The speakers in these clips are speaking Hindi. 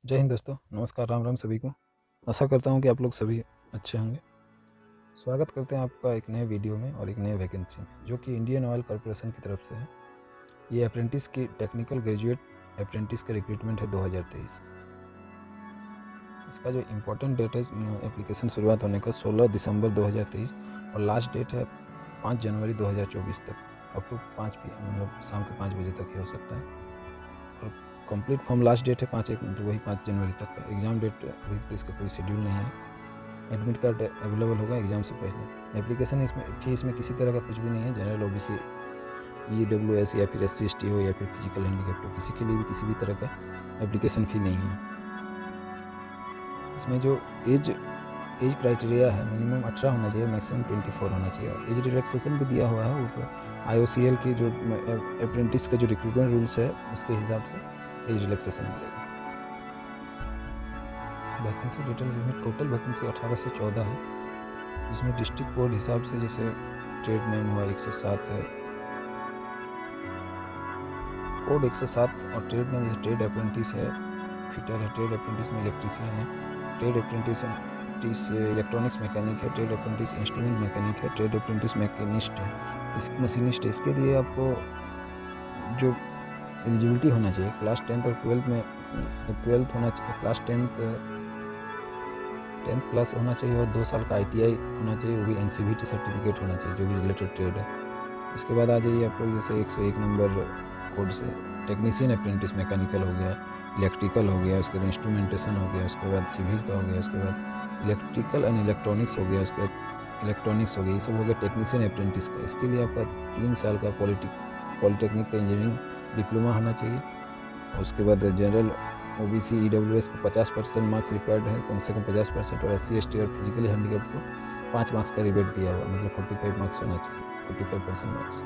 जय हिंद दोस्तों, नमस्कार, राम राम सभी को। आशा करता हूँ कि आप लोग सभी अच्छे होंगे। स्वागत करते हैं आपका एक नए वीडियो में और एक नए वैकेंसी में, जो कि इंडियन ऑयल कॉरपोरेशन की तरफ से है। ये अप्रेंटिस की टेक्निकल ग्रेजुएट अप्रेंटिस का रिक्रूटमेंट है 2023। इसका जो इम्पोर्टेंट डेट है एप्लीकेशन शुरुआत होने का 16 दिसंबर 2023 और लास्ट डेट है 5 जनवरी 2024 तक, अप टू 5 PM मतलब शाम के 5 बजे तक ही हो सकता है। और कंप्लीट फॉर्म लास्ट डेट है 5 जनवरी तक का। एग्ज़ाम डेट अभी तो इसका कोई शेड्यूल नहीं है। एडमिट कार्ड अवेलेबल होगा एग्ज़ाम से पहले। एप्लीकेशन इसमें फीस में किसी तरह का कुछ भी नहीं है। जनरल OBC EWS या फिर SC ST हो या फिर फिजिकल हैंडीकैप्ड हो, किसी के लिए भी किसी भी तरह का एप्लीकेशन फ़ी नहीं है। इसमें जो एज क्राइटेरिया है, मिनिमम 18 होना चाहिए, मैक्सिमम 24 होना चाहिए। एज रिलैक्सेशन भी दिया हुआ है, वो तो IOCL की जो अप्रेंटिस का जो रिक्रूटमेंट रूल्स है उसके हिसाब से एज रिलैक्सेशन मिलेगा। वैकेंसी डिटेल्स में टोटल वैकेंसी 1814 है, जिसमें डिस्ट्रिक्ट कोड हिसाब से जैसे ट्रेड नेम हुआ 107 है, कोड 107, और ट्रेड नेम जैसे ट्रेड अप्रेंटिस है, फिटर है, ट्रेड अप्रेंटिस में इलेक्ट्रीशियन है, ट्रेड अप्रेंटिस इलेक्ट्रॉनिक्स मैकेनिक है, ट्रेड अप्रेंटिस इंस्ट्रूमेंट मैकेनिक है, ट्रेड अप्रेंटिस मैकेनिस्ट है, इस मशीनिस्ट है। इसके लिए आपको जो एलिजिबिलिटी होना चाहिए, क्लास 10th और 12th में 12th होना चाहिए, क्लास 10th क्लास होना चाहिए, और 2 साल का ITI होना चाहिए, वो भी NCVT सर्टिफिकेट होना चाहिए जो भी रिलेटेड ट्रेड है। इसके बाद आ जाइए आप लोग जैसे 101 नंबर कोड से टेक्नीशियन अप्रेंटिस मैकेनिकल हो गया, इलेक्ट्रिकल हो गया, उसके बाद इंस्ट्रूमेंटेशन हो गया, उसके बाद सिविल का हो गया, उसके बाद इलेक्ट्रिकल एंड इलेक्ट्रॉनिक्स हो गया, उसके बाद इलेक्ट्रॉनिक्स हो गई, ये सब हो गया टेक्नीशियन अप्रेंटिस का। इसके लिए आपका 3 साल का पॉलिटेक्निक का इंजीनियरिंग डिप्लोमा होना चाहिए। उसके बाद जनरल OBC EWS को 50% मार्क्स रिक्वायर्ड है, कम से कम 50%, और SC ST और फिजिकली हैंडीकैप्ड को 5 मार्क्स का रिबेट दिया हुआ, मतलब 45 मार्क्स होना चाहिए, 45% मार्क्स।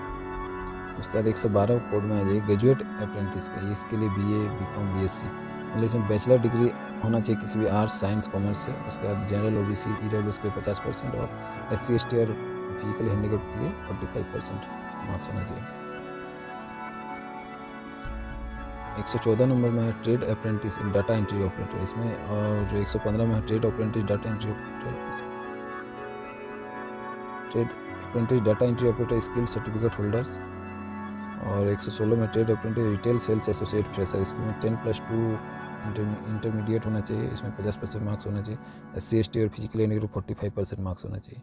उसके बाद 112 कोड में आ जाइए ग्रेजुएट अप्रेंटिस का, इसके लिए BA BCom BSc, मतलब इसमें बैचलर डिग्री होना चाहिए किसी भी आर्ट्स साइंस कॉमर्स से। उसके बाद जनरल OBC EWS के 50% और SC ST और फिजिकली हैंडीकैप्ड के लिए 45% मार्क्स होना चाहिए। 114 नंबर में है trade apprentice in data entry operator, इसमें, और 115 में है trade apprentice data entry operator, trade apprentice data entry operator skill certificate holders, और 116 में trade apprentice retail sales associate fresher, इसमें 10+2 इंटरमीडिएट होना चाहिए, इसमें 50% मार्क्स होना चाहिए। SC ST और फिजिकली हैंडीकैप्ड 45% मार्क्स होना चाहिए।